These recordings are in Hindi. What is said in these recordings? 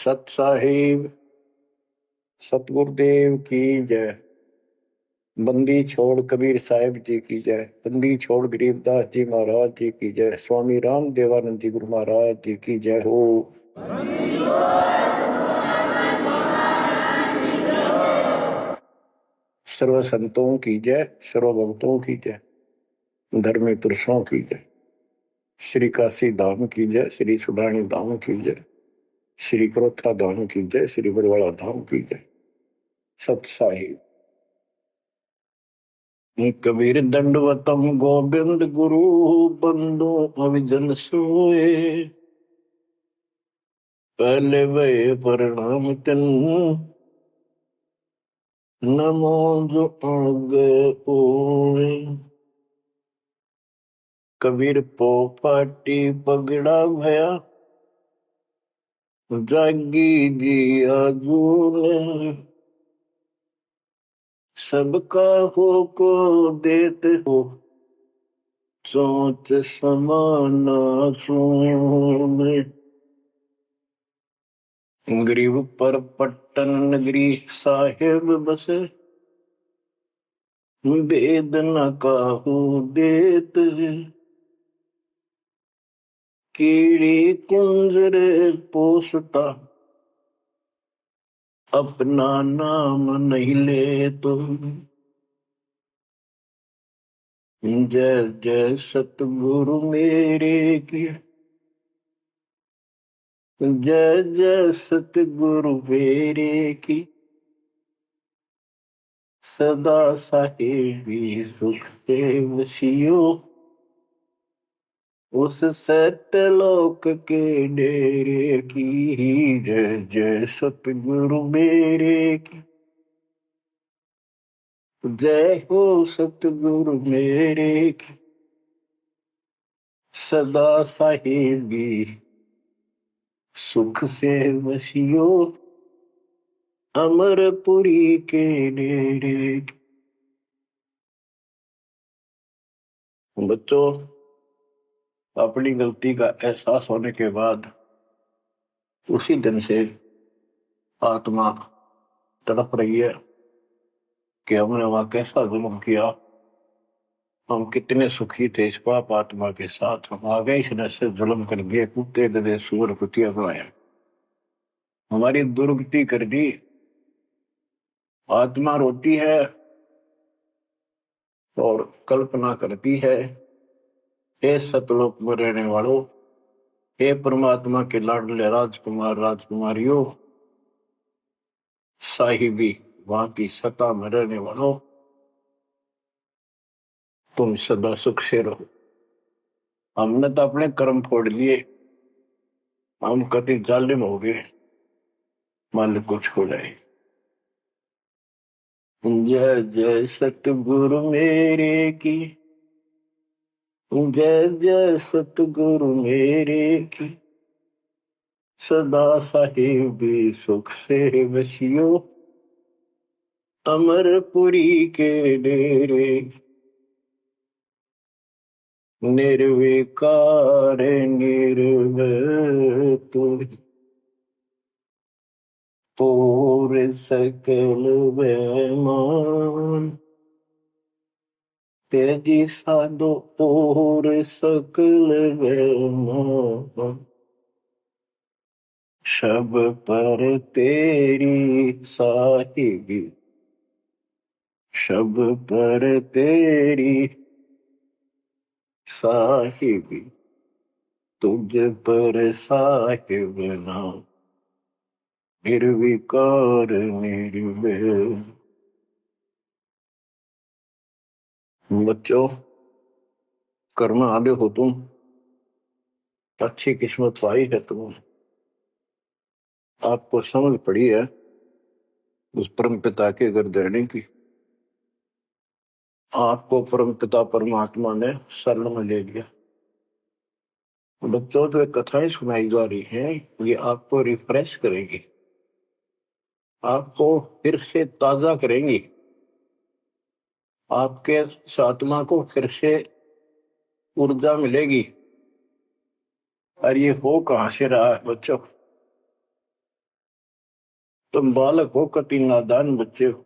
सत साहिब सतगुरुदेव की जय। बंदी छोड़ कबीर साहिब जी की जय। बंदी छोड़ गरीबदास जी महाराज जी की जय। स्वामी राम देवानंद जी गुरु महाराज जी की जय हो। सर्व संतों की जय, सर्व भक्तों की जय, धर्मी पुरुषों की जय। श्री काशी धाम की जय, श्री सुडानी धाम की जय, श्री क्रोथा धाम की जय, श्री बरवाड़ा धाम की जय। सत साहिब कबीर दंडवतम गोविंद गुरु बंदो अविजन सोए। पहले वे प्रणाम तिन नमो जो आगे ओए। कबीर पो पाटी पगड़ा भया जागी जी आजूने। सबका हो को देते हो सोच समाना सुने। गरीब पर पट्टन नगरी साहेब बसे वेद न काहू देत। कीड़ी कुंजर पोसता अपना नाम नहीं ले तो। जय जय सतगुरु मेरे की जय जय सतगुरु मेरे की। सदा साहेबी सुख से वसियो उस सत्यलोक के डेरे की। जय जय सतगुरु मेरे की जय हो सतगुरु मेरे की। सदा साहेबी सुख से वसियो अमरपुरी के डेरे की। बच्चों, अपनी गलती का एहसास होने के बाद उसी दिन से आत्मा तड़प रही है कि हमने वहां कैसा जुल्म किया। हम कितने सुखी थे इस पाप आत्मा के साथ। हम आ गए इसने से जुल्म कर दिए, कुत्ते गधे सूअर कुतिया बनाया, हमारी दुर्गति कर दी। आत्मा रोती है और कल्पना करती है, हे सतलोक में रहने वालों, हे परमात्मा के लाडले राजकुमार राजकुमारियों, साहिबी वहां की सत्ता में रहने वालों, तुम सदा सुख से रहो। हमने तो अपने कर्म फोड़ लिए, हम कति जालिम हो गए, मालिक को छोड़ाए। जय जय सतगुरु मेरे की जय जय सतगुरु मेरे की। सदा साहिबी सुख से वसियो अमरपुरी के डेरे। निर्विकार निर्भय पूर सकल बेमान। तेजी साधो पूर सकल बेमान। शब पर तेरी साहिबी शब पर तेरी साहिबी तुझ पर साहिब नाम निर्विकार निर्भय। बच्चों, कर्म आगे हो तुम, अच्छी किस्मत पाई है तुम। आपको समझ पड़ी है उस परम पिता के घर रहने की। आपको परम पिता परमात्मा ने शरण में ले लिया। बच्चों, जो कथाएं सुनाई जा रही हैं ये आपको रिफ्रेश करेगी, आपको फिर से ताजा करेंगी, आपके आत्मा को फिर से ऊर्जा मिलेगी। और ये हो कहां से रहा है बच्चों? तुम बालक हो, कति नादान बच्चे हो,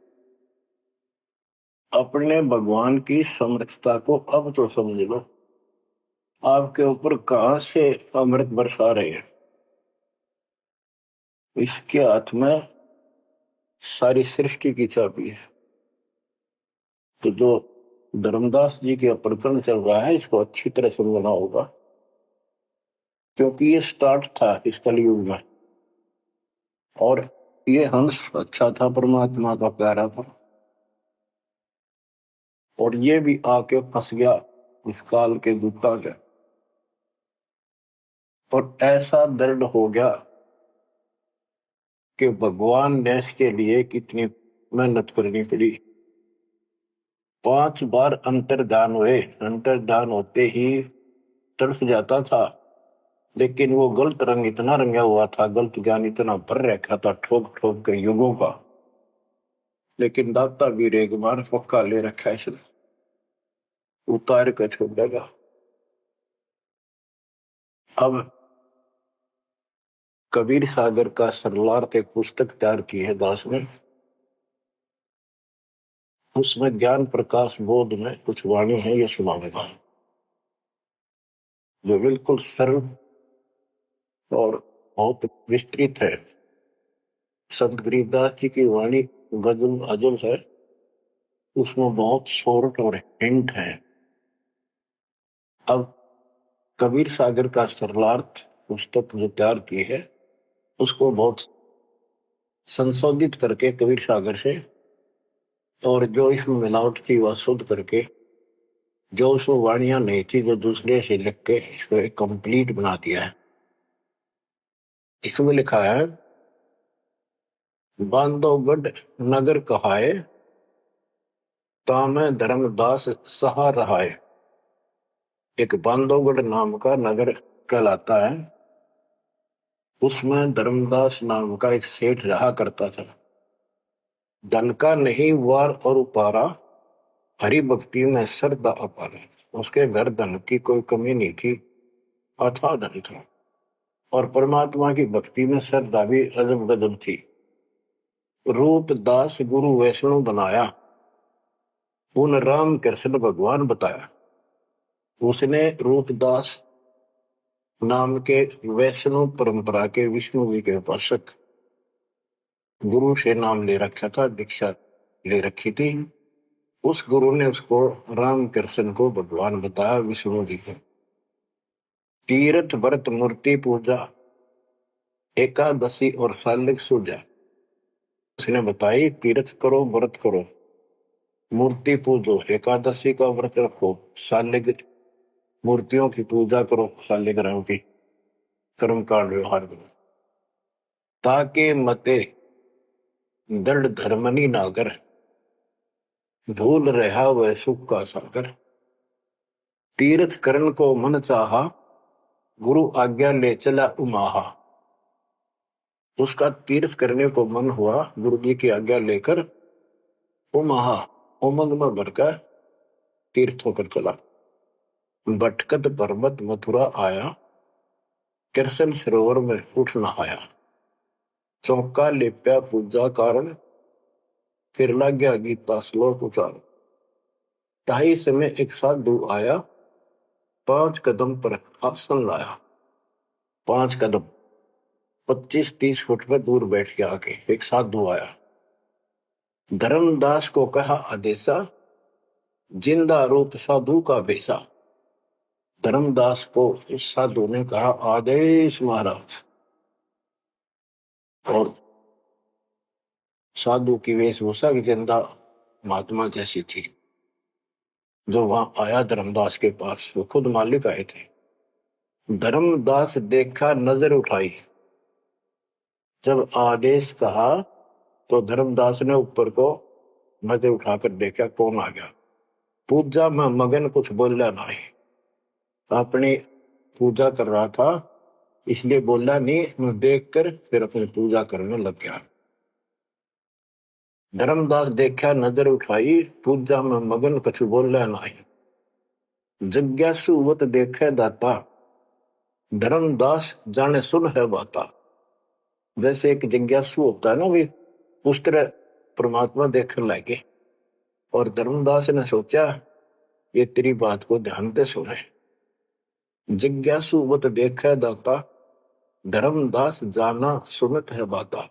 अपने भगवान की समर्थता को अब तो समझ लो। आपके ऊपर कहां से अमृत बरसा रहे हैं? इसके हाथ में सारी सृष्टि की चाबी है। तो जो धर्मदास जी के प्रकरण चल रहा है, इसको अच्छी तरह समझना होगा, क्योंकि ये स्टार्ट था इस कलयुग में। और ये हंस अच्छा था, परमात्मा का प्यारा था, और ये भी आके फंस गया इस काल के दूता के। और ऐसा दर्द हो गया कि भगवान ने इसके लिए कितनी मेहनत करनी पड़ी। 5 बार अंतर्धान हुए, अंतर्धान होते ही तड़फ जाता था, लेकिन वो गलत रंग इतना रंगा हुआ था, गलत ज्ञान इतना भर रखा था ठोक ठोक के युगों का। लेकिन दाता वीर एक बार पक्का ले रखा है, इसने उतार कर छोड़ेगा। अब कबीर सागर का सरलार्थ एक पुस्तक तैयार की है दास ने। उसमें ज्ञान प्रकाश बोध में कुछ वाणी है, ये सुनाऊंगा, जो बिल्कुल सरल और बहुत विस्तृत है। संत गरीबदास जी की वाणी गजल अजल है, उसमें बहुत शॉर्ट और हिंट है। अब कबीर सागर का सरलार्थ पुस्तक जो तैयार की है, उसको बहुत संशोधित करके कबीर सागर से, और जो इसमें मिलावट थी वह शुद्ध करके, जो उसमें वाणियां नहीं थी जो दूसरे से लिख के इसको एक कंप्लीट बना दिया है। इसमें लिखा है, बांधवगढ़ नगर कहाए, तामे धर्मदास सहा रहाए। एक बांधवगढ़ नाम का नगर कहलाता है, उसमें धर्मदास नाम का एक सेठ रहा करता था। धन का नहीं वार और उपारा, हरि भक्ति में श्रद्धा अपार। उसके घर धन की कोई कमी नहीं थी, अथाह धन था, और परमात्मा की भक्ति में श्रद्धा भी अजब गजब थी। रूप दास गुरु वैष्णव बनाया, उन राम कृष्ण भगवान बताया। उसने रूपदास नाम के वैष्णव परंपरा के विष्णु जी के उपासक गुरु से नाम ले रखा था, दीक्षा ले रखी थी। उस गुरु ने उसको राम कृष्ण को भगवान बताया, विष्णु जी को। तीर्थ व्रत मूर्ति पूजा, एकादशी और सालिक सूजा उसने बताई। तीर्थ करो, व्रत करो, मूर्ति पूजो, एकादशी का व्रत रखो, सालिक मूर्तियों की पूजा करो, शालिग्राम की कर्म कांड व्यवहार करो, ताके मते दृढ़ धर्मनी नागर, भूल रहा वह सुख का सागर। तीर्थ करण को मन चाहा, गुरु आज्ञा ले चला उमाहा। उसका तीर्थ करने को मन हुआ, गुरु जी की आज्ञा लेकर उमाहा उमंग में भरकर तीर्थ होकर चला। भटकत पर्वत मथुरा आया, कृष्ण सरोवर में उठ नहाया। चौका लेप्या पूजा कारण, फिर लग गया गीता श्लोक उचार। ताई समय एक साधु आया, 5 कदम पर आसन लाया। 5 कदम 25-30 फुट पर दूर बैठ के आके एक साधु आया। धर्मदास को कहा आदेशा, जिंदा रूप साधु का बेसा। धर्मदास को इस साधु ने कहा, आदेश महाराज। और साधु की वेशभूषा की जिंदा महात्मा जैसी थी। जो वहां आया धर्मदास के पास, वो खुद मालिक आए थे। धर्मदास देखा, नजर उठाई। जब आदेश कहा तो धर्मदास ने ऊपर को नजर उठाकर देखा, कौन आ गया। पूजा में मगन, कुछ बोला नहीं, अपनी पूजा कर रहा था, इसलिए बोला नहीं। मैं देखकर फिर अपनी पूजा करने लग गया। धर्मदास देखा, नजर उठाई, पूजा में मगन, कुछ बोला नहीं। जिज्ञासु देखे दाता, धर्मदास जाने सुन है बाता। जैसे एक जिज्ञासु होता है ना, भी उस तरह परमात्मा देखने लगे। और धर्मदास ने सोचा ये तेरी बात को ध्यान से सुने। जिज्ञासु बत देखे दाता, धर्मदास जाना सुनत है बाता।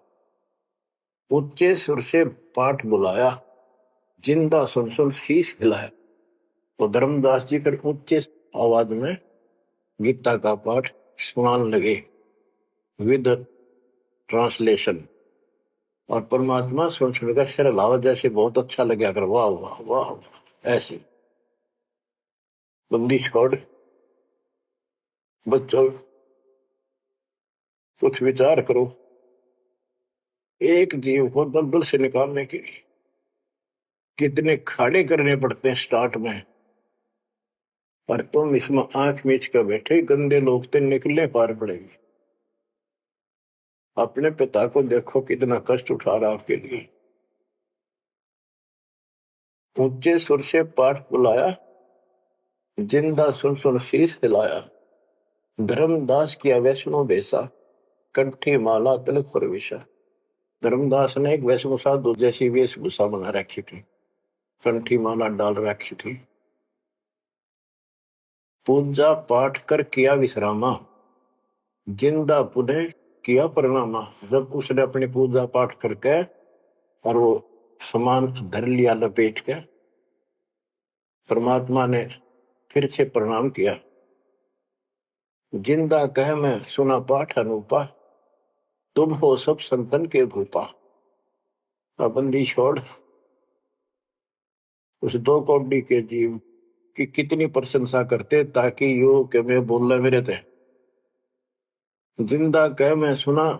ऊंचे सुर से पाठ बुलाया, जिंदा सुन सुन शीश हिलाया। तो धर्मदास जी फिर ऊंचे आवाज में गीता का पाठ सुनाने लगे विद ट्रांसलेशन। और परमात्मा सुन सुनकर सिर हिलावा, जैसे बहुत अच्छा लगे, अगर वाह वाह वाह वाह ऐसे। बंदी छोड़ बच्चों, कुछ विचार करो, एक जीव को दलदल से निकालने के लिए कितने खाड़े करने पड़ते हैं स्टार्ट में। पर तुम इसमें आंख मीच कर बैठे, गंदे लोग तो निकलने पार पड़ेंगे। अपने पिता को देखो कितना कष्ट उठा रहा आपके लिए। ऊंचे सुर से पाठ बुलाया, जिंदा सुन सुन शीश हिलाया। धर्मदास किया वैष्णो बेसा, कंठी माला तिलक प्रवेशा। धर्मदास ने एक वैष्णो साधु जैसी वेशभूषा बना रखी थी, कंठी माला डाल रखी थी। पूजा पाठ कर किया विश्रामा, जिंदा पुनः किया परिणामा। जब उसने अपनी पूजा पाठ करके और वो सामान धर लिया लपेट के, परमात्मा ने फिर से प्रणाम किया। जिंदा कह मैं सुना पाठ अनूपा, तुम हो सब संतन के भूपा। बंदी छोड़ उस दो कौड़ी के जीव की कितनी प्रशंसा करते, ताकि यो के मैं बोल मेरे थे। जिंदा कह मैं सुना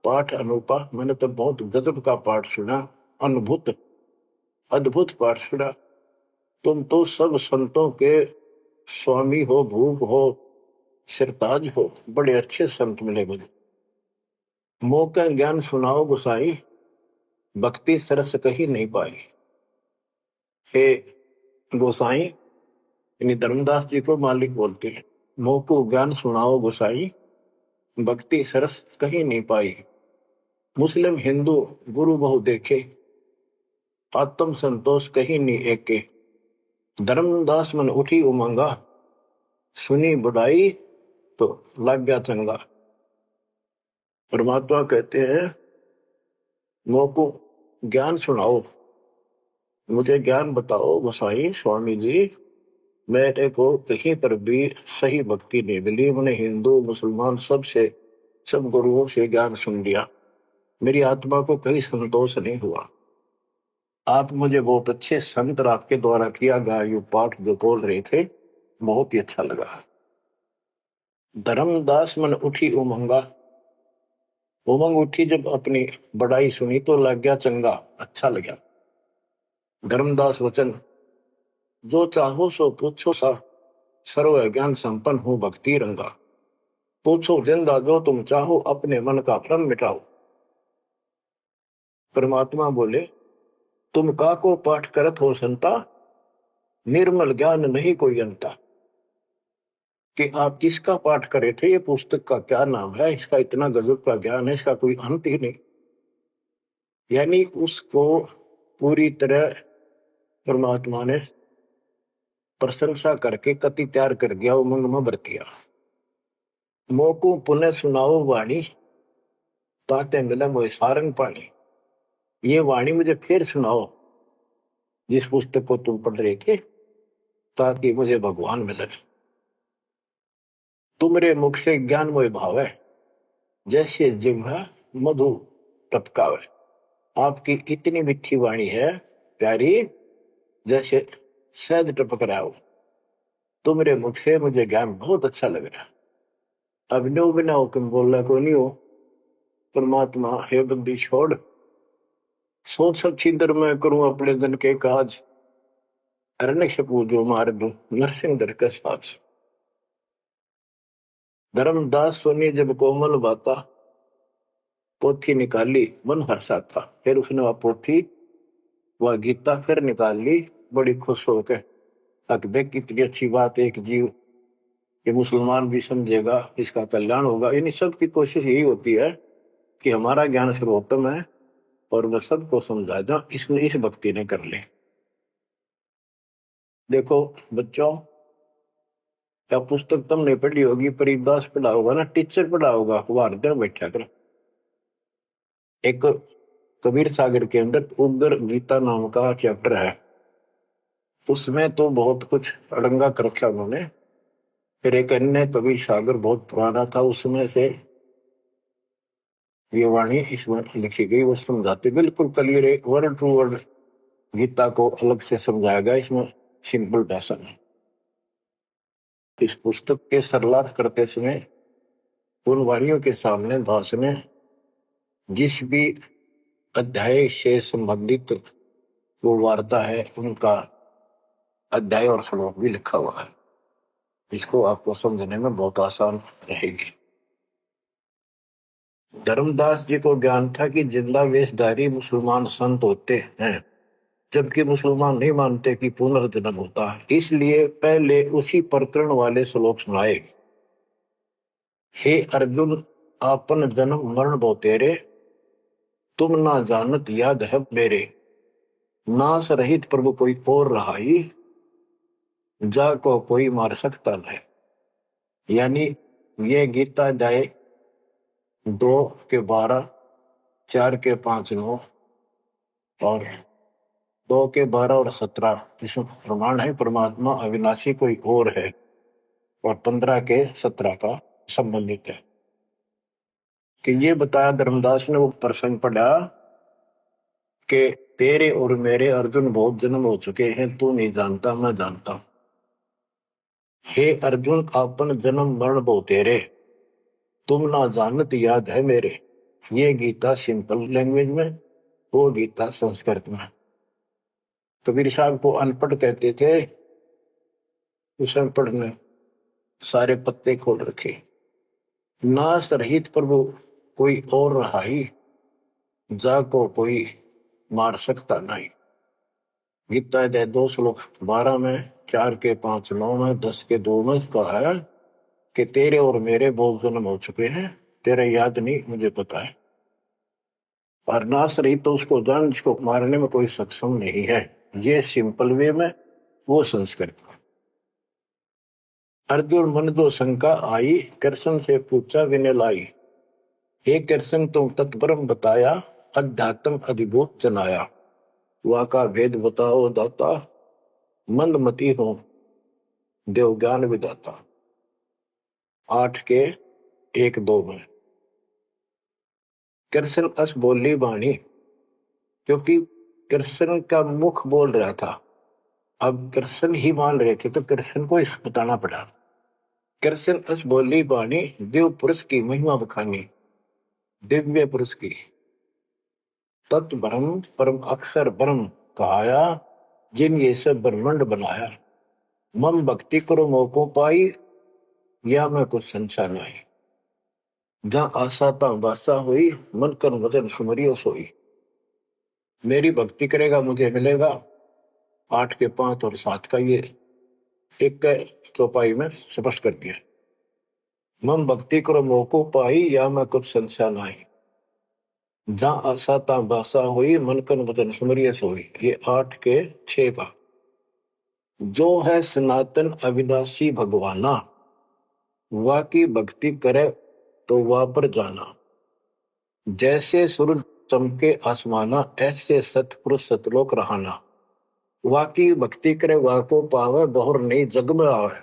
पाठ अनूपा, मैंने तो बहुत गजब का पाठ सुना, अद्भुत अद्भुत पाठ सुना। तुम तो सब संतों के स्वामी हो, भूप हो, सिरताज हो, बड़े अच्छे संत मिले मुझे। मौका ज्ञान सुनाओ गुसाई, भक्ति सरस कहीं नहीं पाई। हे गोसाई, यानी धर्मदास जी को मालिक बोलते हैं, मोको ज्ञान सुनाओ गोसाई, भक्ति सरस कहीं नहीं पाई। मुस्लिम हिंदू गुरु बहु देखे, आत्म संतोष कहीं नहीं एके। धर्मदास मन उठी उमंगा, सुनी बुढ़ाई तो लग गया चंगा। परमात्मा कहते हैं मोको ज्ञान सुनाओ, मुझे ज्ञान बताओ गोसाई स्वामी जी। मेरे को कहीं पर भी सही भक्ति नहीं मिली। मैंने हिंदू मुसलमान सब गुरुओं से ज्ञान सुन लिया, मेरी आत्मा को कहीं संतोष नहीं हुआ। आप मुझे बहुत अच्छे संत आपके द्वारा किया गया ये पाठ जो बोल रहे थे, बहुत ही अच्छा लगा। धर्मदास मन उठी उमंगा, उमंग उठी जब अपनी बड़ाई सुनी तो लग गया चंगा, अच्छा लगा। धर्मदास वचन, जो चाहो सो पूछो सा, सर्व ज्ञान संपन्न हो भक्ति रंगा। पूछो जिंदा जो तुम चाहो, अपने मन का भ्रम मिटाओ। परमात्मा बोले, तुम का को पाठ करत हो संता, निर्मल ज्ञान नहीं कोई अंता। कि आप किसका पाठ करे थे, ये पुस्तक का क्या नाम है, इसका इतना गजब का ज्ञान है, इसका कोई अंत ही नहीं। यानी उसको पूरी तरह परमात्मा ने प्रशंसा करके कति तैयार कर दिया, उमंग में भर दिया। मोको पुनः सुनाओ वाणी, ताते मिले मोह सारंग पानी। ये वाणी मुझे फिर सुनाओ, जिस पुस्तक को तुम पढ़ रहे थे, ताकि मुझे भगवान मिले। तुमरे मुख से ज्ञान मोह भाव है, जैसे जिह्वा मधु टपकावे। आपकी इतनी मीठी वाणी है प्यारी, जैसे शहद टपक रहा हो। तुमरे मुख से मुझे ज्ञान बहुत अच्छा लग रहा। अब नो बिना हुक्म बोलना को नहीं हो। परमात्मा हे बंदी छोड़, सोच सब छिंदर मैं करूं अपने दिन के काज, अरण्य पूजो मार दू नरसिंह दर का साज। धर्मदास सुनी जब कोमल बाता, पोथी निकाली मन हर्षा था। फिर उसने वह पोथी वह गीता फिर निकाल ली, बड़ी खुश होकर। अब देख कितनी अच्छी बात, एक जीव ये मुसलमान भी समझेगा, इसका कल्याण होगा। इन सब की कोशिश यही होती है कि हमारा ज्ञान सर्वोत्तम है और वह सबको समझा दो, इसने इस भक्ति ने कर ले। देखो बच्चों, क्या पुस्तक तुमने पढ़ी होगी, परिदास पढ़ा होगा ना, टीचर पढ़ा होगा, भारत में बैठा कर एक कबीर सागर के अंदर उग्र गीता नाम का चैप्टर है, उसमें तो बहुत कुछ अड़ंगा कर रखा उन्होंने। फिर एक अन्य कबीर सागर बहुत पुराना था, उसमें से ये वाणी इसमें लिखी गई, वो समझाते बिल्कुल clear, word to word Gita को अलग से समझाया गया इसमें सिंपल भाषा में। इस पुस्तक के सरलार्थ करते समय उन वाणियों के सामने दास ने जिस भी अध्याय से संबंधित वो वार्ता है उनका अध्याय और श्लोक भी लिखा हुआ है, इसको आपको समझने में बहुत आसान रहेगी। धर्मदास जी को ज्ञान था कि जिंदा वेशधारी मुसलमान संत होते हैं, जबकि मुसलमान नहीं मानते कि पुनर्जन्म होता है, इसलिए पहले उसी प्रकरण वाले श्लोक सुनाए। हे अर्जुन, आपन जन्म मरण बहु तेरे, तुम ना जानत याद है मेरे, नाश रहित प्रभु कोई और रहाई, जा को कोई मार सकता नहीं। यानी ये गीता अध्याय 2:12, 4:5-9 और 2:12 और 17 इसमें प्रमाण है परमात्मा अविनाशी कोई और है, और 15:17 का संबंधित है कि ये बताया धर्मदास ने वो प्रसंग पढ़ा कि तेरे और मेरे अर्जुन बहुत जन्म हो चुके हैं, तू नहीं जानता मैं जानता हूं। हे अर्जुन, आपन जन्म मरण बहु तेरे, तुम ना जानत याद है मेरे। ये गीता सिंपल लैंग्वेज में, वो गीता संस्कृत में। कबीर साहब को अनपढ़ कहते थे, उस अनपढ़ ने सारे पत्ते खोल रखे। नाश रहित प्रभु कोई और रहाई, जा को कोई मार सकता नहीं। गीता अध्याय 2:12 में, 4:5-9 में, 10:2 में कहा है कि तेरे और मेरे बहुत जन्म हो चुके हैं, तेरे याद नहीं मुझे पता है। और नाश रहित तो उसको जान जिसको मारने में कोई सक्षम नहीं है। ये सिंपल वे में, वो संस्कृत में। अर्जुन मन दो शंका आई, कृष्ण से पूछा विनय लाई, हे कृष्ण तुम तत्परम बताया, अध्यात्म अधिभूत जनाया, वा का भेद बताओ दाता, मंदमती हो देव ज्ञान विदाता। 8:1-2 में कृष्ण अस बोली बाणी, क्योंकि कृष्ण का मुख बोल रहा था, अब कृष्ण ही मान रहे थे तो कृष्ण को इस बताना पड़ा। कृष्ण अस बोली बाणी, देव पुरुष की महिमा बखानी, दिव्य पुरुष की तत् ब्रह्म परम अक्षर ब्रह्म कहाया, जिन ये सब ब्रह्मांड बनाया, मम भक्ति करो मोको पाई, या मैं कुछ संशय नहीं, जहां आशा ता बासा हुई, मन कर वचन सुमरियो सोई। मेरी भक्ति करेगा मुझे मिलेगा। 8:5 और 7 का ये एक चौपाई में स्पष्ट कर दिया। मम भक्ति करो मोको पाई, या मैं कुछ संशय नहीं, जहां आशा ता बासा हुई, मन कर वचन सुमरियो सोई। ये 8:6 का। जो है सनातन अविनाशी भगवाना, वा की भक्ति करे तो वह पर जाना, जैसे सूरज चमके आसमाना, ऐसे सतपुरुष सतलोक रहाना, वा की भक्ति करे वा को पावे, बहुर नहीं जग में आवे।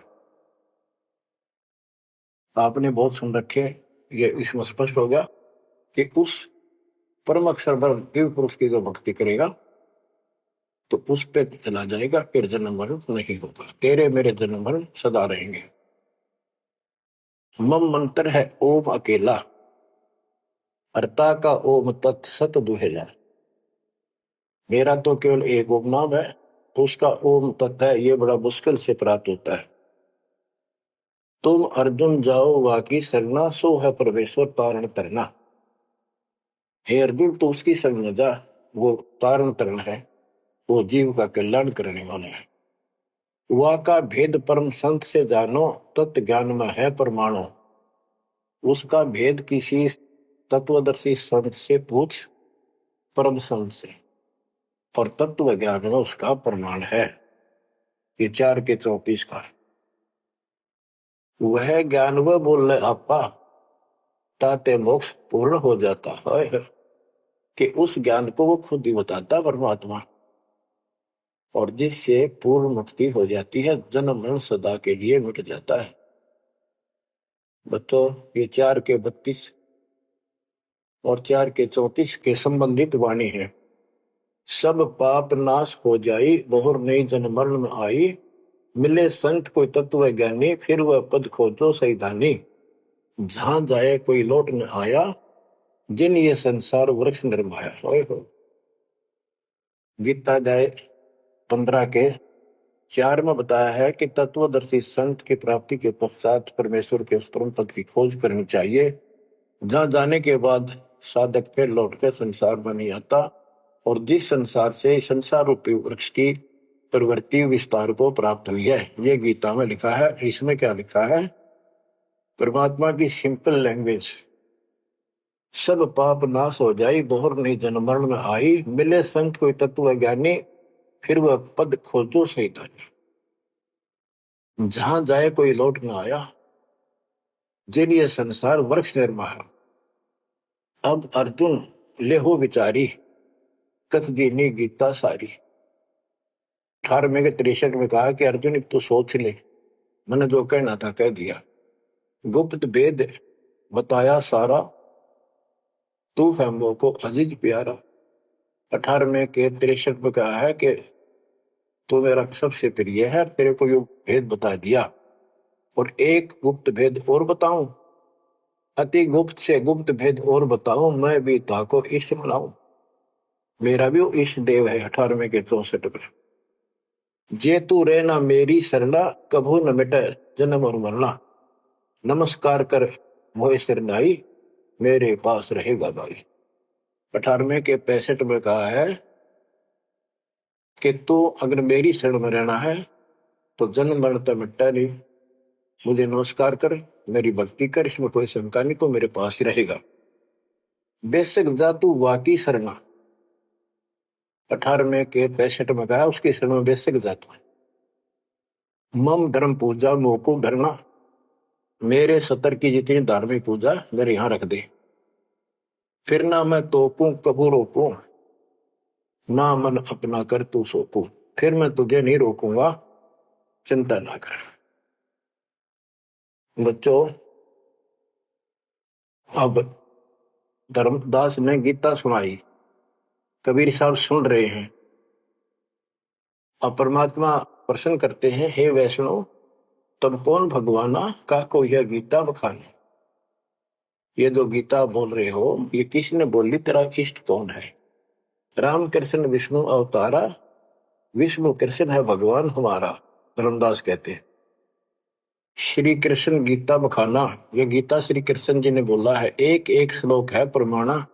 आपने बहुत सुन रखे, ये इसमें स्पष्ट हो गया कि उस परम अक्षर दिव्य पुरुष की जो भक्ति करेगा तो उस पे चला जाएगा, फिर जन्म मरण नहीं होगा, तेरे मेरे जन्म मरण सदा रहेंगे। मम मंत्र है ओम अकेला, अर्ता का ओम तत्सत दुहेला। मेरा तो केवल एक ओम नाम है, उसका ओम तत्व है, ये बड़ा मुश्किल से प्राप्त होता है। तुम अर्जुन जाओ वाकी सरना, सो है परमेश्वर तारण तरना। हे अर्जुन तो उसकी शरण में जा, वो तारण तरण है, वो जीव का कल्याण करने वाला है। वह का भेद परम संत से जानो, तत्व ज्ञान में है परमाणु। उसका भेद किसी तत्वदर्शी संत से पूछ, परम संत से, और तत्व ज्ञान में उसका प्रमाण है। ये 4 के 34 का वह ज्ञान वह बोल रहे आपा ताते मोक्ष पूर्ण हो जाता है, कि उस ज्ञान को वो खुद ही बताता परमात्मा, और जिससे पूर्ण मुक्ति हो जाती है, जन्म मरण सदा के लिए मिट जाता है। बताओ, ये 4 के 32 और 4 के 34 के संबंधित वाणी है। सब पाप नाश हो जाई, बहुर नई जन्म मरण में आई, मिले संत कोई तत्व ज्ञानी, फिर वह पद खोजो सही दानी। जहां जाए कोई लौट न आया, जिन ये संसार वृक्ष निर्माया। हो गीता जाए 15 के 4 में बताया है कि तत्वदर्शी संत की प्राप्ति के पश्चात परमेश्वर के उस परम पद की खोज करनी चाहिए, जहां जाने के बाद साधक फिर लौटकर संसार में नहीं आता, और जिस संसार से संसार रूपी वृक्ष की प्रवृत्ति विस्तार को प्राप्त हुई है। ये गीता में लिखा है। इसमें क्या लिखा है? परमात्मा की सिंपल लैंग्वेज, सब पाप नाश हो जाई, बहुर नहीं जन्म मरण में आई, मिले संत कोई तत्व ज्ञानी, फिर वह पद खोजो सही दानी। जहां जाए कोई लौट न आया, जिन ये संसार वृक्ष निर्माया। अब अर्जुन लेहो विचारी, कथ दीनी गीता सारी। 18वें के 63 में कहा कि अर्जुन तो सोच ले, मैंने जो कहना था कह दिया, गुप्त भेद बताया सारा, तू है मोको अजीज प्यारा। 18वें के 63 में कहा है कि तू मेरा सबसे प्रिय है, तेरे को यो भेद बता दिया, और एक गुप्त भेद और बताऊं, अति गुप्त से गुप्त भेद और बताऊं, मैं भी ताको इष्ट बनाऊं। मेरा भी वो इष्ट देव है। 18वें के 64 में, जे तू रहना मेरी सरला, कभू न मिटे जन्म और मरना। नमस्कार कर मोहे सिरनाई, मेरे पास रहेगा भाई। 18वें के 65 में कहा है कि तू अगर मेरी शरण में रहना है तो जन्म मरण तो मिटता नहीं, मुझे नमस्कार कर, मेरी भक्ति कर, इसमें कोई शंका नहीं, तो मेरे पास ही रहेगा। बेशक जा तू वाकी शरणा। 18वें के 65 में कहा उसकी शरण में बेशक जा तू। मम धर्म पूजा मोको धरना, मेरे सतर की जितनी धार्मिक पूजा मेरे यहां रख दे, फिर ना मैं तोकूं कबू रोकूं, ना मन अपना कर तू सोकूं। फिर मैं तुझे नहीं रोकूंगा, चिंता ना कर। बच्चों, अब धर्मदास ने गीता सुनाई, कबीर साहब सुन रहे हैं। अब परमात्मा प्रश्न करते हैं, हे वैष्णव तब कौन भगवाना का को यह गीता बखाने। ये जो गीता बोल रहे हो ये किसने बोली, तेरा इष्ट कौन है? राम कृष्ण विष्णु अवतारा, विष्णु कृष्ण है भगवान हमारा। धर्मदास कहते हैं श्री कृष्ण गीता बखाना, ये गीता श्री कृष्ण जी ने बोला है। एक एक श्लोक है प्रमाणा,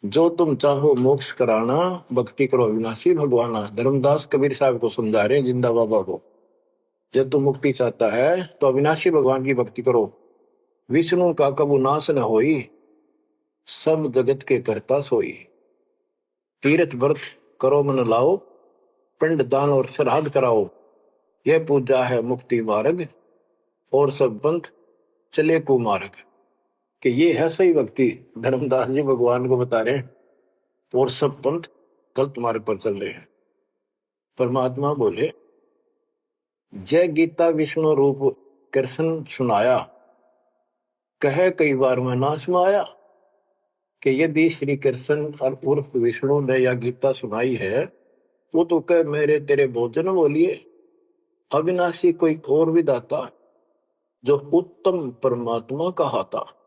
जो तुम चाहो मोक्ष कराना, भक्ति करो अविनाशी भगवाना। धर्मदास कबीर साहब को समझा रहे, जिंदा बाबा को, जब तुम मुक्ति चाहता है तो अविनाशी भगवान की भक्ति करो। विष्णु का कबू नाश न होई, सब जगत के करता सोई। तीर्थ व्रत करो मन लाओ, पिंड दान और श्राद्ध कराओ, यह पूजा है मुक्ति मार्ग, और सब पंथ चले कुमार्ग। कि ये है सही भक्ति। धर्मदास जी भगवान को बता रहे हैं, और सब पंथ गलत मार्ग पर चल रहे हैं। परमात्मा बोले, जय गीता विष्णु रूप कृष्ण सुनाया, कहे कई बार मैं नाश में आया। कि यदि श्री कृष्ण और उर्फ विष्णु ने यह गीता सुनाई है, वो तो कह मेरे तेरे भोजन बोलिए, अविनाशी कोई और विधाता, जो उत्तम परमात्मा कहा था।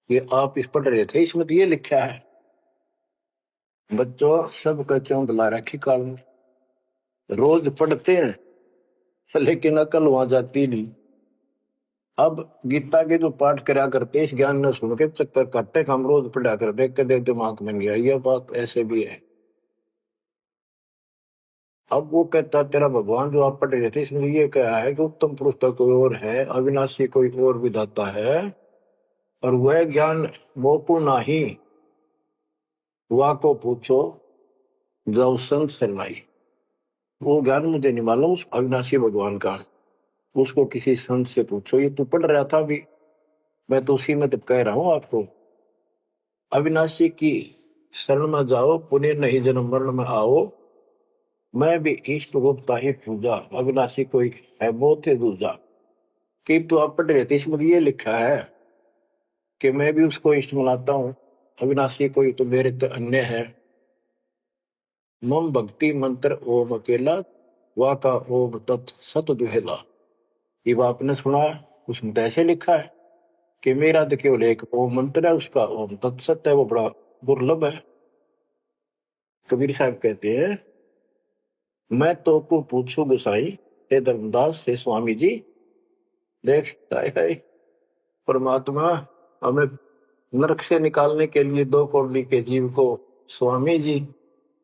ये आप इस पढ़ रहे थे, इसमें तो ये लिखा है। बच्चों सब कच्चों बुला रखी काल में, रोज पढ़ते हैं लेकिन अकल वहां जाती नहीं। अब गीता के जो पाठ करा करते, इस ज्ञान ने सुन के चक्कर काटे, हम रोज पढ़ा कर देख के देख दिमाग में नहीं आई। यह बात ऐसे भी है। अब वो कहता तेरा भगवान जो आप पढ़ रहे थे, इसमें ये कहा है कि उत्तम पुरुष कोई और है, अविनाशी कोई और विधाता है, और वह ज्ञान मोकू नाही, वा को पूछो जाओ संत शरणाई। वो ज्ञान मुझे नहीं मालूम उस अविनाशी भगवान का, उसको किसी संत से पूछो। ये तू पढ़ रहा था भी, मैं तो उसी में तो कह रहा हूं आपको। अविनाशी की शरण में जाओ, पुण्य नहीं जन्म मरण में आओ। मैं भी इष्ट रूपता ही पूजा, अविनाशी कोई है बहुत से दूजा। कि तो आप पढ़ रहे थे, इसमें ये लिखा है कि मैं भी उसको इष्ट मनाता हूं, अविनाशी कोई तो मेरे तो अन्य है। मम भक्ति मंत्र ओम अकेला, वा का ओम तत् सत दुहेला। ये आपने सुना, उसमें तो ऐसे लिखा है कि मेरा तो केवल एक ओम मंत्र है, उसका ओम तत्सत है, वो बड़ा दुर्लभ है। कबीर साहब कहते हैं, मैं तो को पूछू गोसाई, हे धर्मदास हे स्वामी जी। देख है परमात्मा हमें नरक से निकालने के लिए दो कौड़ी के जीव को, स्वामी जी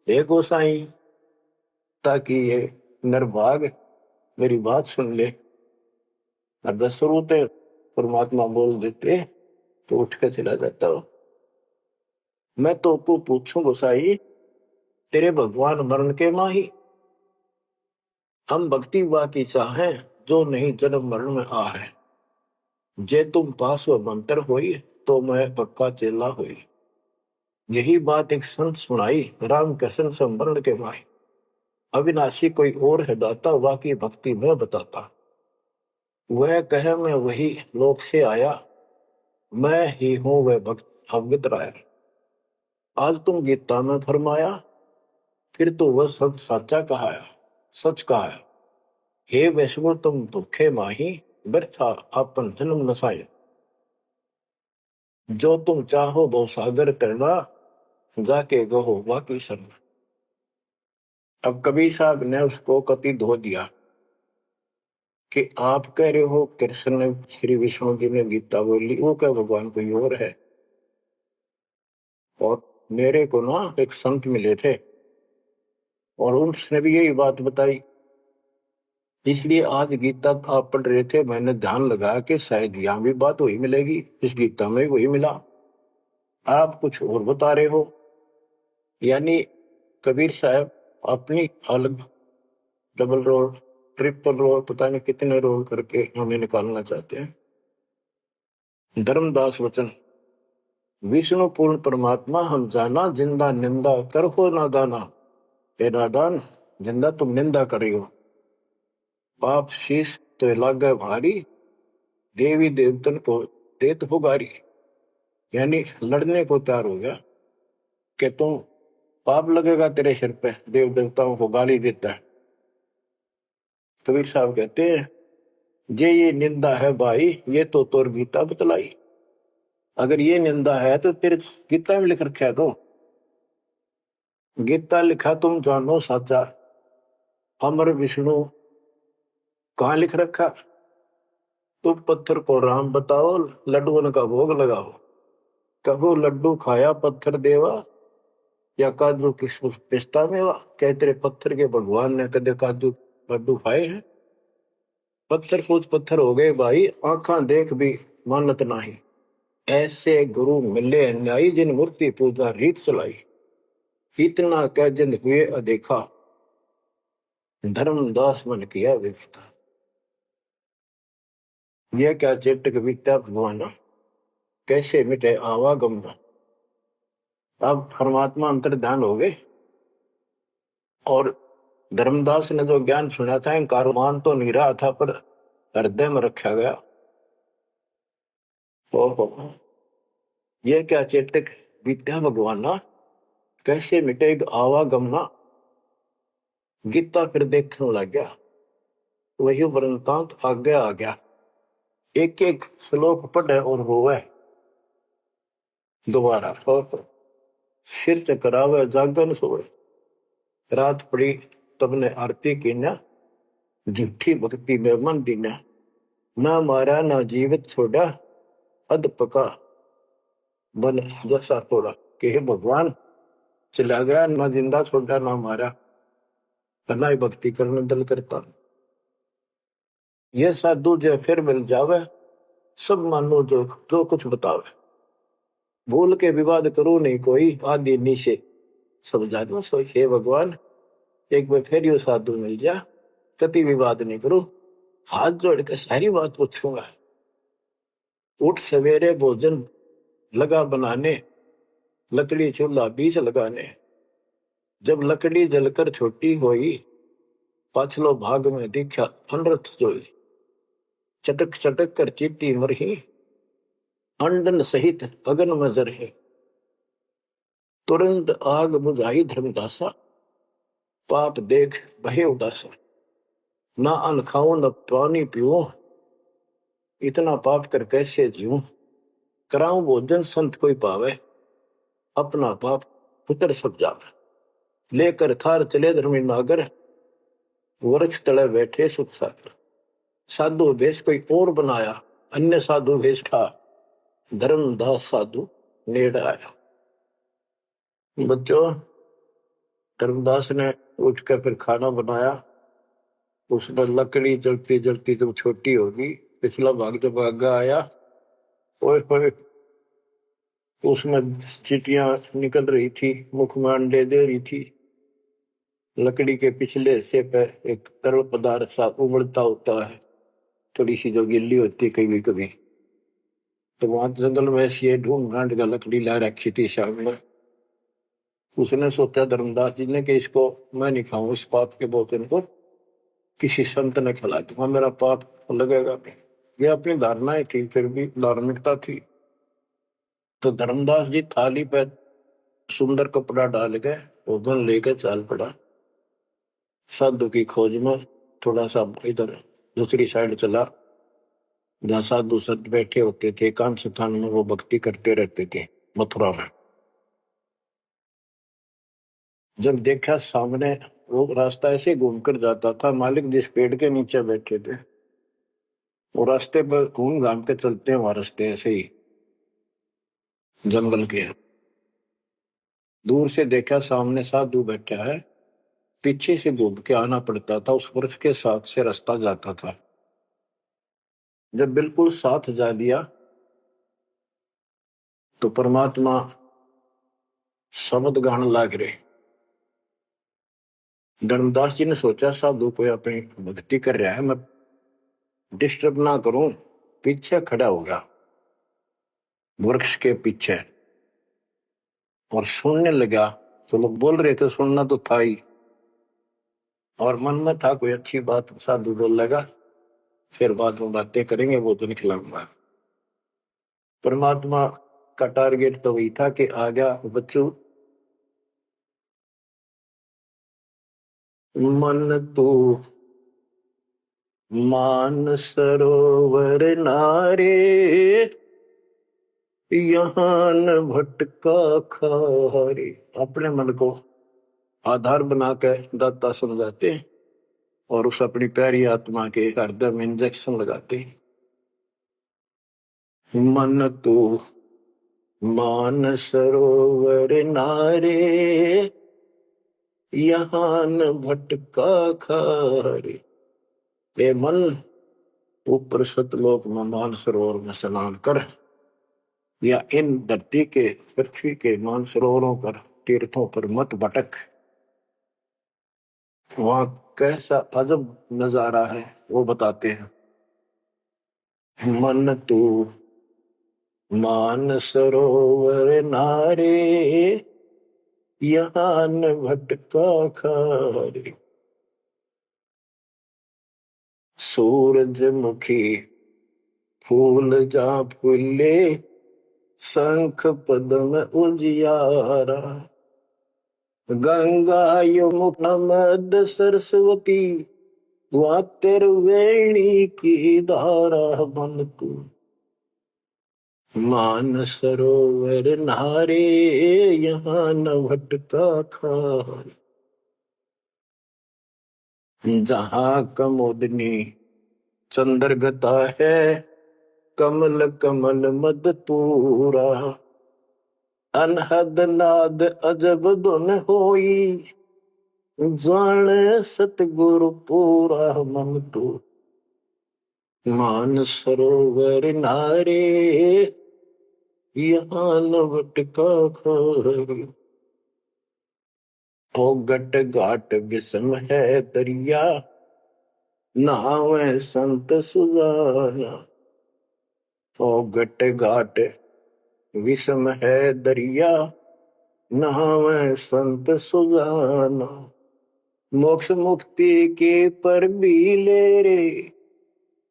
हे गोसाई, ताकि ये नरभाग मेरी बात सुन ले। और शुरूते परमात्मा बोल देते तो उठ कर चला जाता हो। मैं तो को पूछूं गोसाई, तेरे भगवान मरण के माही। हम भक्ति वा की चाहे, जो नहीं जन्म मरण में आ है। जे तुम पास व मंत्र होई, तो मैं पक्का चेला हुई। यही बात एक संत सुनाई, राम कृष्ण संवरण के माही। अविनाशी कोई और है दाता, वाकी भक्ति मैं बताता। वह कहे मैं वही लोक से आया, मैं ही हूं वह भक्त अवगत राया। आज तुम गीता में फरमाया, फिर तो वह सब साचा कहाया, सच कहाया। हे वैष्णव तुम दुखे माही, व्यर्था आपन जन्म नसाया। जो तुम चाहो वो सागर करना, जाके गहो वाकी शरण। अब कबीर साहब ने उसको कति धो दिया कि आप कह रहे हो कृष्ण ने श्री विष्णु जी ने गीता बोली, वो क्या भगवान कोई और है। और मेरे को ना एक संत मिले थे और उसने भी यही बात बताई, इसलिए आज गीता आप पढ़ रहे थे, मैंने ध्यान लगाया कि शायद यहां भी बात वही मिलेगी, इस गीता में वही मिला, आप कुछ और बता रहे हो। यानी कबीर साहब अपनी अलग डबल रोल ट्रिपल रोल पता नहीं कितने रोल करके हमें निकालना चाहते हैं। धर्मदास वचन, विष्णु पूर्ण परमात्मा हम जाना, जिंदा निंदा कर हो नादाना। हे नादान, जिंदा तुम निंदा करी हो, पाप शीश तो लागे भारी, देवी देवतन को देत हो गारी। यानी लड़ने को तैयार हो गया कि तुम पाप लगेगा तेरे सिर पे, देव देवताओं को गाली देता है। कबीर साहब कहते हैं, जे ये निंदा है भाई, ये तो तोर गीता बतलाई। अगर ये निंदा है तो तेरे गीता में लिख रखा है, तो गीता लिखा तुम जानो साचा, अमर विष्णु कहाँ लिख रखा। तुम पत्थर को राम बताओ, लड्डुओं का भोग लगाओ। कबो लड्डू खाया पत्थर देवा, या काजू किशमिश पिस्ता मेवा। क्या तेरे पत्थर के भगवान ने कदे काजू लड्डू खाए हैं। पत्थर पूछ पत्थर हो गए भाई, आंखा देख भी मानत नाही। ऐसे गुरु मिले अन्यायी, जिन मूर्ति पूजा रीत चलाई। इतना कह जिंद हुए अदेखा, धर्मदास मन किया विवेका। यह क्या चेतक बीता भगवान, कैसे मिटे आवागम। अब परमात्मा अंतर ध्यान हो गए और धर्मदास ने जो ज्ञान सुना था, मान तो नहीं रहा था पर हृदय में रखा गया। ओहो, यह क्या चेतक बीत्या भगवाना, कैसे मिटे आवागमना। गीता फिर देखने लग गया, वही वृंतांत आगे आ गया। एक एक श्लोक पढ़े और रोवे दोबारा, सिर चकरावे जागन सोए। रात पड़ी तब ने आरती की ना, झूठी भक्ति में मन दीना। ना मारा ना जीवित छोड़ा, अध पका बन जैसा थोड़ा। कि हे भगवान, चला गया ना जिंदा छोड़ा ना मारा, ना ही भक्ति करने दल करता। यह साधु जो फिर मिल जावे, सब मानो जो जो कुछ बतावे, भूल के विवाद करो नहीं कोई, आदि नीचे सब जानो सोई। हे भगवान, एक बार फिर यो साधु मिल जा, कति विवाद नहीं करो, हाथ जोड़ के सारी बात पूछूंगा। उठ सवेरे भोजन लगा बनाने, लकड़ी चूल्हा बीच लगाने, जब लकड़ी जलकर छोटी होई, पाछलो भाग में दिखा अनरथ जोई। चटक चटक कर चीटी मरही, अंडन सहित अगन में जरही। तुरंत आग बुझाई धर्मदासा, पाप देख भय उदासा। ना अन्न खाऊं न पानी पीऊं, इतना पाप कर कैसे जीऊं। कराऊं भोजन संत कोई पावे, अपना पाप पुत्र सब जावे। लेकर थार चले धर्मी नागर, वृक्ष तले बैठे सुख सागर। साधु भेष कोई और बनाया, अन्य साधु भेष था, धर्मदास साधु नेड़ आया। बच्चों, धर्मदास ने उठकर फिर खाना बनाया। उसने लकड़ी जलती जलती जब छोटी होगी, पिछला भाग जब आगे आया, ओए होए, उसमें चीटियां निकल रही थी, मुख में अंडे दे रही थी। लकड़ी के पिछले हिस्से पर एक तरल पदार्थ सा उबलता होता है, थोड़ी सी जो गिल्ली होती है कभी कभी। तो वहां जंगल में से ढूंढ ढांड का लकड़ी ला रखी थी सामने। उसने सोचा धर्मदास जी ने कि इसको मैं नहीं खाऊं, इस पाप के भोजन को किसी संत ने खिला दूंगा, मेरा पाप लगेगा नहीं। ये अपनी धारणाएं थी, फिर भी धार्मिकता थी। तो धर्मदास जी थाली पर सुंदर कपड़ा डाल के भोजन लेकर चाल पड़ा। साधु की खोज में थोड़ा सा इधर दूसरी साइड चला, जहाँ साधु संत बैठे होते थे, एकांत स्थान में वो भक्ति करते रहते थे मथुरा में। जब देखा सामने वो रास्ता ऐसे घूमकर जाता था, मालिक जिस पेड़ के नीचे बैठे थे वो रास्ते पर घूम घाम के चलते हैं, वहां रास्ते ऐसे ही जंगल के। दूर से देखा सामने साधु बैठा है, पीछे से घूम के आना पड़ता था, उस वृक्ष के साथ से रास्ता जाता था। जब बिल्कुल साथ जा दिया तो परमात्मा शब्द गान लाग रहे। धर्मदास जी ने सोचा साधु कोई अपनी भक्ति कर रहा है, मैं डिस्टर्ब ना करूं, पीछे खड़ा होगा वृक्ष के पीछे और सुनने लगा। तो लोग बोल रहे थे, सुनना तो था ही, और मन में था कोई अच्छी बात साधु बोल लगा, फिर बाद में बातें करेंगे, वो तो निकलाऊंगा। परमात्मा का टारगेट तो वही था कि आ गया बच्चों, मन तू मान सरोवर नारे, यहाँ न भटका खारे। अपने मन को आधार बना के दाता समझाते और उस अपनी प्यारी आत्मा के हृदय में इंजेक्शन लगाते। मन तू मान सरोवर नारे, यहाँ न भटका खारे। ए मन, ऊपर सतलोक में मान सरोवर में स्नान कर, या इन धरती के पृथ्वी के मान सरोवरों पर तीर्थों पर मत भटक। वहां कैसा अजब नजारा है वो बताते हैं। मन तू मान सरोवर नारे, यहाँ न भटका खारे। सूरजमुखी फूल जा फूले, शंख पद्म उजियारा। गंगा यमुना मद सरस्वती, वहाँ त्रिवेणी की धारा। मन तू मान सरोवर नारे, यहाँ न भटका खारे। जहाँ कमोदनी चंद्रगता है, कमल कमल मद तूरा। अनहद नाद अजब धुन होई, जाने सतगुरु पूरा। मन तू मान सरोवर नारे यहाँ नवट का खारी। ओ गट घाट विषम है दरिया नहावे संत सुजाना। ओ गट घाट विषम है दरिया नहावे संत सुजाना। मोक्ष मुक्ति के पर भी ले रे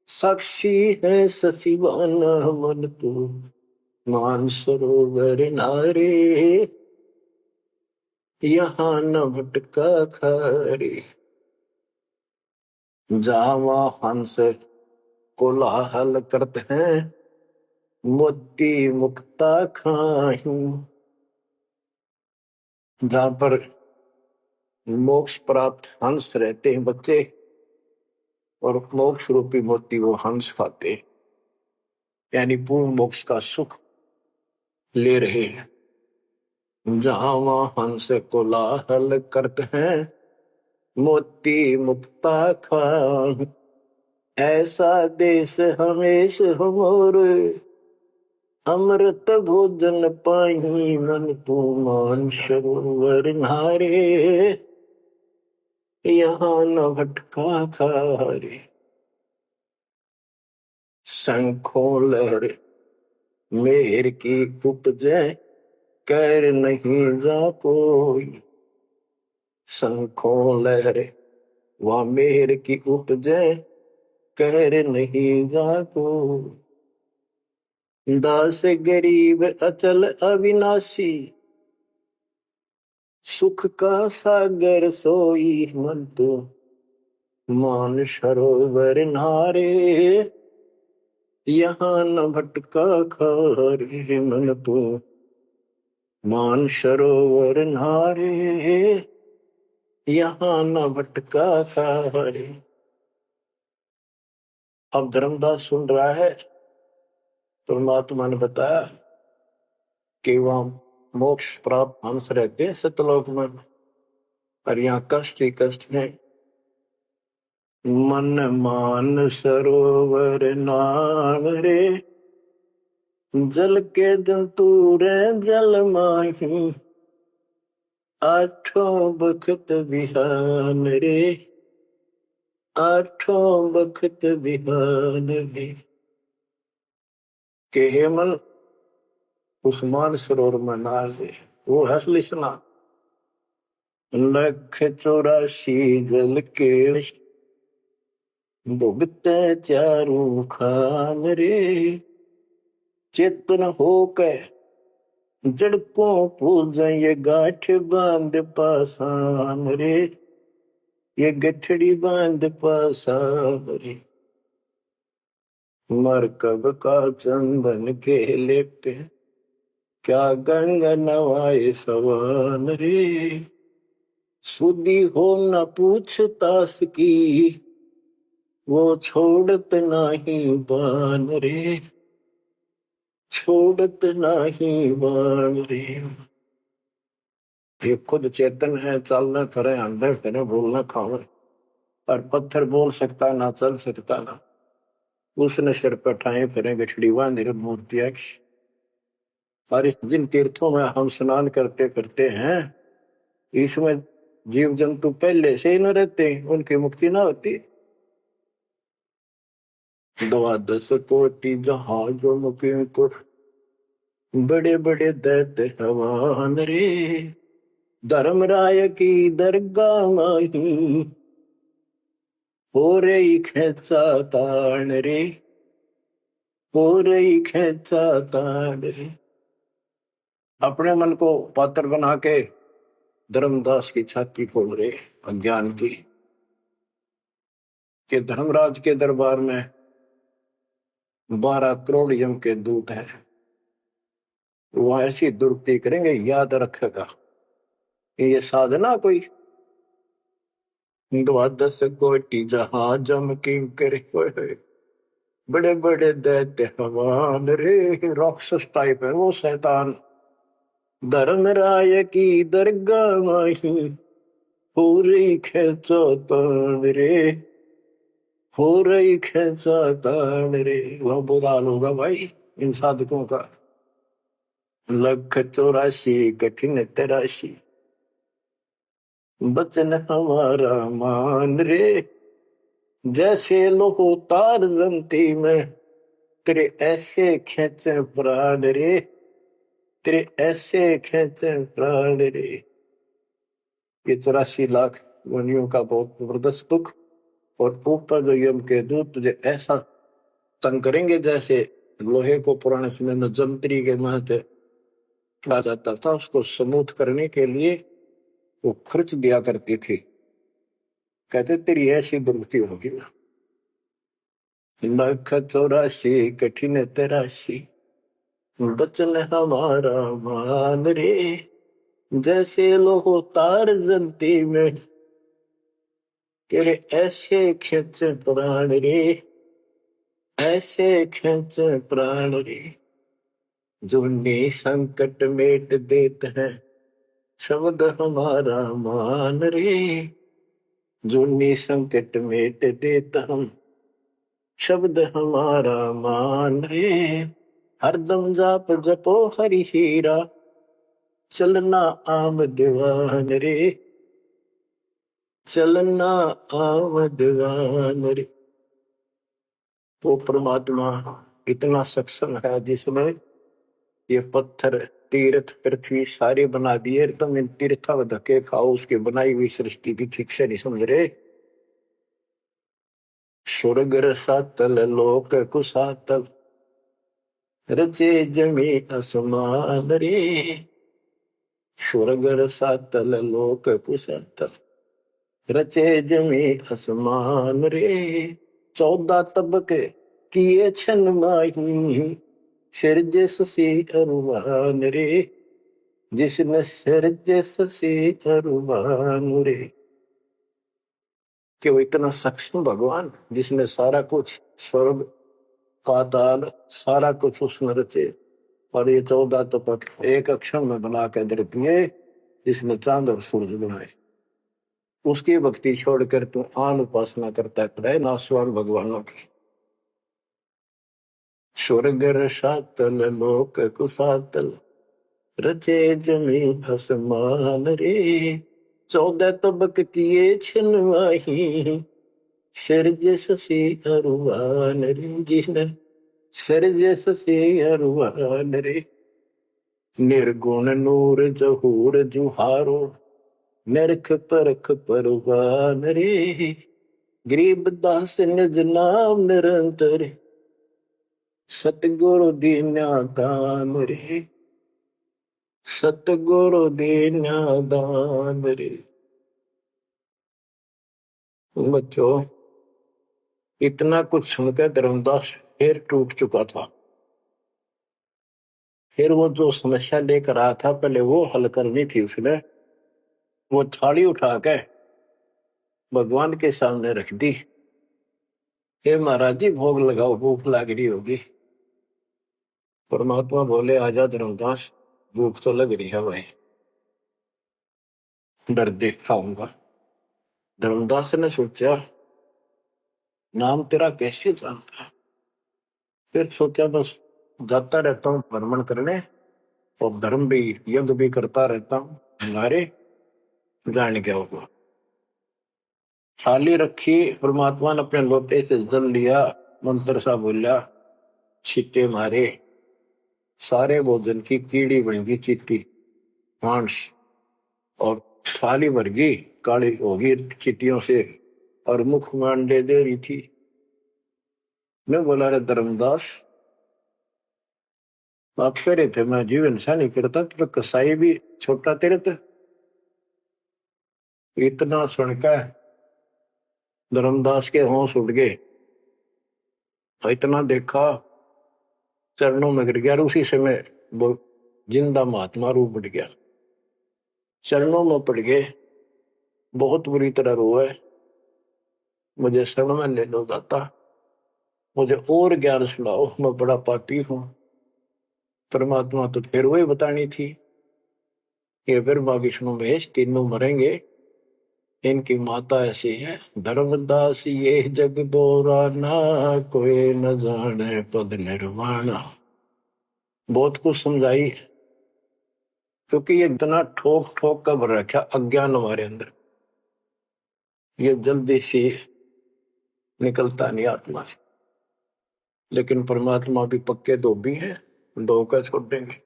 साक्षी है सचिवाना। मन तू मान सरोवर नारे यहाँ न भटका खारे। जावा हंस कोलाहल करते हैं मोती मुक्ता खायूं। जहां पर मोक्ष प्राप्त हंस रहते हैं बच्चे और मोक्ष रूपी मोती वो हंस खाते हैं, यानी पूर्ण मोक्ष का सुख ले रहे हैं। जहां वहां हंस कोलाहल करते हैं मोती मुक्ता खान। ऐसा देश हमेश हमोरे अमृत भोजन पाही। मन तू मान सरोवर नारे यहाँ न भटका खारे। शंखों लहर मेहर की उपजे कर नहीं जा कोई। शंखों लहर वह मेहर की उपजे कर नहीं जा कोई। दास गरीब अचल अविनाशी सुख का सागर सोई। मन तो मान सरोवर नारे यहाँ न भटका खारे। मन तो मान सरोवर नारे यहाँ न भटका खारे। अब धर्मदास सुन रहा है, परमात्मा ने बताया कि वहां मोक्ष प्राप्त हंस रहते हैं सतलोक में, और यहाँ कष्ट ही कष्ट है। मन मान सरोवर नाम रे जल के जंतु रे जल माही। आठों बखत बिहान रे आठों बखत बिहान रे। के हे मन उस मान सरोवर में नहा दे, वो हंस लिसना। लख 84 जल के भुगते चारों खान रे। चेतन होकर जड़कों पूजा ये गाठ बांध पासान रे। ये गठड़ी बांध पासान रे। मरकब का चंदन के लेपते क्या गंगा नवाए सवान रे। सुधी हो न पूछतास की वो छोड़त नहीं बान रे। छोड़त नहीं बान रे। ये खुद चेतन है, चलना करे अंदर करे बोलना खावे, और पत्थर बोल सकता ना चल सकता ना। उसने सिर पर ठाए फिरे गठड़ी बांध मूर्तियां। और जिन तीर्थों में हम स्नान करते करते हैं इसमें जीव जंतु पहले से ही न रहते, उनकी मुक्ति ना होती। 12 कोटि जहाजों मुके को बड़े बड़े दैत्य हवान रे। धर्मराय की दरगाह माही हो रही खेचा तान रे। हो रही खेचा तान रे। अपने मन को पात्र बना के धर्मदास की छाती फोड़ रहे अज्ञान की, कि धर्मराज के दरबार में 12 करोड़ यम के दूत हैं, वो ऐसी दुर्गति करेंगे, याद रखेगा। ये साधना कोई 12 कोटि जहाज की करे बड़े बड़े दैत्य हवान रे। राक्षस टाइप है वो शैतान। धर्मराय की दरगाह माही पूरी खेचो तान रे। हो रही खेचा तान रे, वह बुरा हाल होगा भाई इन साधकों का। 184 कठिन तराशी, बचन हमारा मान रे। जैसे लोहो तार जमती में, तेरे ऐसे खेचे प्राण रे, तेरे ऐसे खेचे प्राण रे। ये 84 लाख योनियों का बहुत जबरदस्त दुख, और ऊपर जो यम के दूत तुझे ऐसा तंग करेंगे जैसे लोहे को पुराने समय में जंतरी के महत्व कहा जाता था, उसको स्मूथ करने के लिए वो खर्च दिया करती थी। कहते तेरी ऐसी दुर्गति होगी ना। 184 कठिन तराशी, बचन हमारा मान रे। जैसे लोहो तार जलती में, तेरे ऐसे खेचे प्राण रे, ऐसे खेचे प्राण रे। जो संकट मेट देते हैं, शब्द हमारा मान रे। जो संकट मेट देता हम, शब्द हमारा मान रे। हरदम जाप जपो हरि हीरा, चलना आम दीवान रे, चलना आम दीवान रे। वो परमात्मा इतना सक्षम है जिसमें ये पत्थर तीर्थ पृथ्वी सारे बना दिए। तुम इन तीर्था धक्के खाओ, उसकी बनाई हुई सृष्टि भी ठीक से नहीं समझ रहे। स्वर्ग रसातल लोक कुसातल, रचे जमी असमान रे। स्वर्ग रसातल लोक कुसातल, रचे जमी असमान रे। 14 तबके किए छन माही, सिरजे ससी अरुवान रे। जिसने सिरजे ससी अरुवान रे। कि वो इतना सक्षम भगवान जिसने सारा कुछ स्वर्ग पाताल सारा कुछ उसने रचे, और ये 14 तपक एक अक्षर में बना के दे दिए। जिसने चांद और सूरज बनाए, उसकी भक्ति छोड़कर तू आन उपासना करता है नासवान भगवानों की। स्वर्ग रसातल लोक कुसातल, रचे जमी आसमान रे। 14 तबक किए छिनवाही, सिरजे ससी अरुवान रे। जिसने सिरजे ससी अरुवान रे। निर्गुण नूर जहूर जुहारो, निरख परख परवान रे। गरीब दास निज नाम निरंतर, सतगुरु दीन्या दान रे, सतगुरु दीन्या दान रे। बच्चों, इतना कुछ सुनकर धर्मदास फिर टूट चुका था। फिर वो जो समस्या लेकर आया था, पहले वो हल करनी थी उसने। वो थाली उठा के भगवान के सामने रख दी। हे महाराज जी, भोग लगाओ, भूख लग रही होगी। परमात्मा बोले, आजा धर्मदास, भूख तो लग रही है भाई, डर देख खाऊंगा। धर्मदास ने सोचा, नाम तेरा कैसे जानता है। फिर सोचा, बस जाता रहता हूँ भ्रमण करने, और धर्म भी यज्ञ भी करता रहता हूँ, हमारे जान क्या होगा। थाली रखी, परमात्मा ने अपने लोटे से जल लिया, मंत्र सा बोला, छींटे मारे, सारे भोजन की कीड़ी बन गई, चीटी मांस, और थाली भर गई, काली होगी चीटियों से, और मुख मांडे दे रही थी। मैं बोला, रे धर्मदास, आप कह रहे थे मैं जीवन सा नहीं करता, तो कसाई भी छोटा तेरे थे। इतना सुनकर धर्मदास के होश उड़ गए। इतना देखा, चरणों में गिर गया। उसी समय वो जिंदा महात्मा रूप बढ़ गया, चरणों में पड़ गए, बहुत बुरी तरह रोए, मुझे शरण में ले लो दाता, मुझे और ज्ञान सुनाओ, मैं बड़ा पापी हूं। परमात्मा तो फिर वही बतानी थी, ये ब्रह्मा विष्णु महेश तीनों मरेंगे, इनकी माता ऐसी है, धर्मदास ये जग बोराना, कोई न जाने पद निर्वाणा। बहुत कुछ समझाई, क्योंकि ये इतना ठोक ठोक कर भर रखा अज्ञान हमारे अंदर, ये जल्दी से निकलता नहीं आत्मा से। लेकिन परमात्मा भी पक्के धोबी है, धोकर छोड़ देंगे।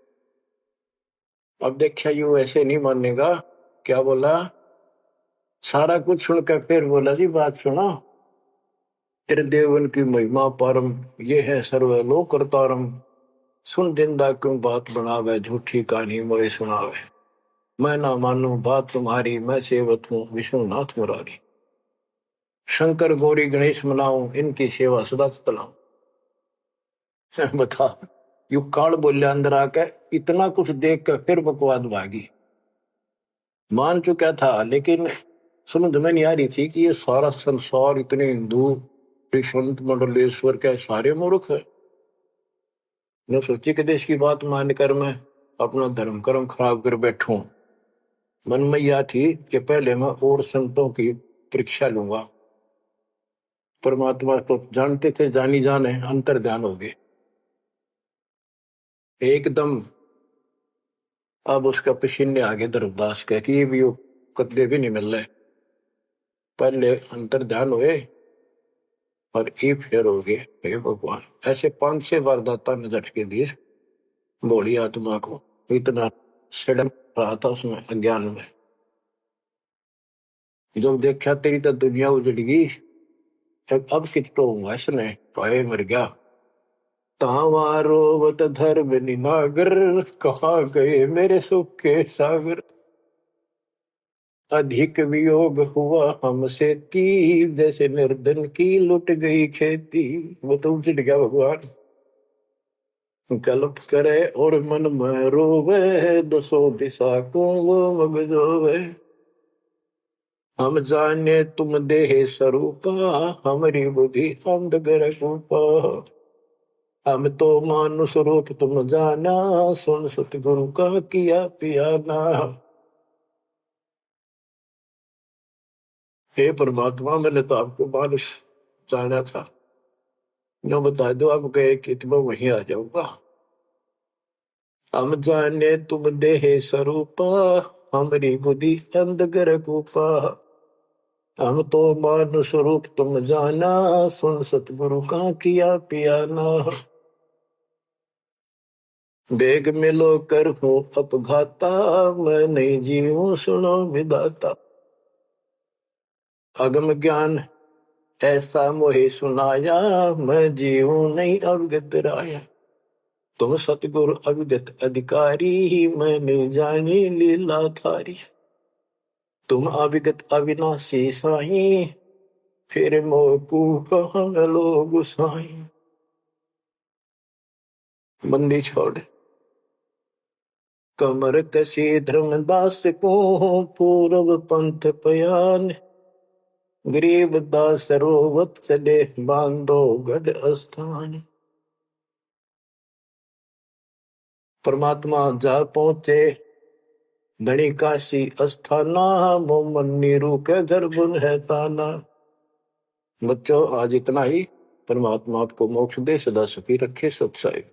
अब देखिए यू ऐसे नहीं मानेगा। क्या बोला? सारा कुछ सुनकर फिर बोला जी बात सुनो, तेरे देवन की महिमा परम, ये है सर्वलोक करतारम। सुन जिंदा क्यों बात बनावे, झूठी कहानी मोए सुनावे। मैं ना मानू बात तुम्हारी, मैं सेवक हूँ विष्णुनाथ मुरारी। शंकर गौरी गणेश मनाऊं, इनकी सेवा सदा चलाऊं। बता, यू काल बोलिया अंदर आके, इतना कुछ देख कर फिर बकवाद भागी। मान चुका था, लेकिन समझ में नहीं आ रही थी कि ये सारा संसार इतने हिंदू संत मंडलेश्वर के सारे मूर्ख है। मैं सोची कि देश की बात मानकर मैं अपना धर्म कर्म खराब कर बैठूं। मन में यह थी कि पहले मैं और संतों की परीक्षा लूंगा। परमात्मा तो जानते थे, जानी जाने अंतर ध्यान हो गए एकदम। अब उसका पसीने आगे धर्मदास कह कि ये भी कदे भी नहीं मिल रहे। पहले अंतर ध्यान हुए और ये फेर हो गए। हे भगवान, ऐसे 5-6 बार दाता ने झटके दिए भोली आत्मा को। इतना सड़न रहा था उसमें अज्ञान में। जब देखा तेरी तो दुनिया उजड़ गई, अब कितो हुआ इसने, पाए मर गया। तावारोवत धर्म निनागर, कहाँ गए मेरे सुख के सागर। अधिक वियोग हुआ हमसे ती, जैसे निर्धन की लुट गई खेती। वो तो उजड़ गया भगवान। कल्प करे और मन में रोवे, दसों दिशा को वो मगजोवे। हम जाने तुम देह स्वरूपा, हमारी बुद्धि अंधगर रूपा। हम तो मानुष रूप तुम जाना, सुन सतगुरु का किया पियाना। हे परमात्मा, मैंने तो आपको मानुष जाना था, जो बता दो आप गए कि मैं वहीं आ जाऊंगा। हम जाने तुम देह स्वरूपा, हमारी बुद्धि अंधगर रूपा। हम तो मानुष रूप तुम जाना, सुन सतगुरु का किया पियाना। बेग मिलो कर हूँ अपघाता, मैं नहीं जीऊं सुनो विदाता। अगम ज्ञान ऐसा मोहे सुनाया, मैं जीऊं नहीं अवगत राया। तुम सतगुरु अवगत अधिकारी, मैंने जानी लीला थारी। तुम अविगत अविनाशी साई, फिर मोकू कहाँ मिलो गुसाई। बंदी छोड़ कमर कसी धर्मदास को, पूर्व पंथ पयान। गरीब दास रोवत चले, बांधो गढ़ स्थान। परमात्मा जा पहुंचे धनी काशी अस्थाना, मोमन नीरू के घर बुन है ताना। बच्चों, आज इतना ही। परमात्मा आपको मोक्ष दे, सदा सुखी रखे। सत्साई।